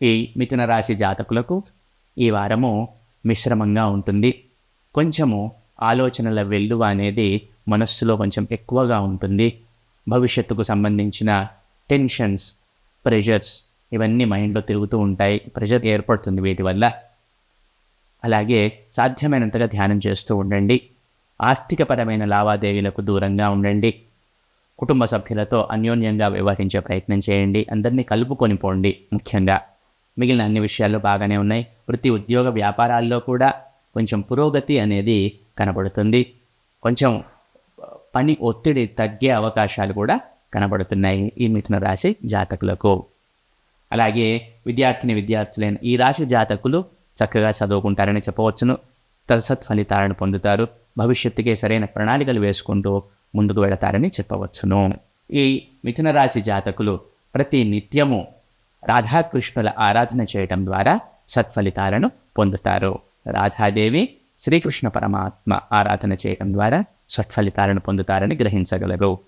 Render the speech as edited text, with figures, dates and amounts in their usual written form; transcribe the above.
ఈ మిథున రాశి జాతకులకు ఈ వారము మిశ్రమంగా ఉంటుంది. కొంచెము ఆలోచనల వెల్లువ అనేది మనస్సులో కొంచెం ఎక్కువగా ఉంటుంది. భవిష్యత్తుకు సంబంధించిన టెన్షన్స్, ప్రెషర్స్ ఇవన్నీ మైండ్లో తిరుగుతూ ఉంటాయి. ప్రెషర్ ఏర్పడుతుంది వీటి వల్ల. అలాగే సాధ్యమైనంతగా ధ్యానం చేస్తూ ఉండండి. ఆర్థికపరమైన లావాదేవీలకు దూరంగా ఉండండి. కుటుంబ సభ్యులతో అన్యోన్యంగా వ్యవహరించే ప్రయత్నం చేయండి. అందరినీ కలుపుకొని పోండి. ముఖ్యంగా మిగిలిన అన్ని విషయాల్లో బాగానే ఉన్నాయి. వృత్తి, ఉద్యోగ, వ్యాపారాల్లో కూడా కొంచెం పురోగతి అనేది కనబడుతుంది. కొంచెం పని ఒత్తిడి తగ్గే అవకాశాలు కూడా కనబడుతున్నాయి ఈ మిథున రాశి జాతకులకు. అలాగే విద్యార్థులైన ఈ రాశి జాతకులు చక్కగా చదువుకుంటారని చెప్పవచ్చును. సత్ఫలితాలను పొందుతారు. భవిష్యత్తుకే సరైన ప్రణాళికలు వేసుకుంటూ ముందుకు వెళతారని చెప్పవచ్చును. ఈ మిథున రాశి జాతకులు ప్రతి నిత్యము రాధాకృష్ణుల ఆరాధన చేయటం ద్వారా సత్ఫలితాలను పొందుతారు. రాధాదేవి, శ్రీకృష్ణ పరమాత్మ ఆరాధన చేయటం ద్వారా సత్ఫలితాలను పొందుతారని గ్రహించగలరు.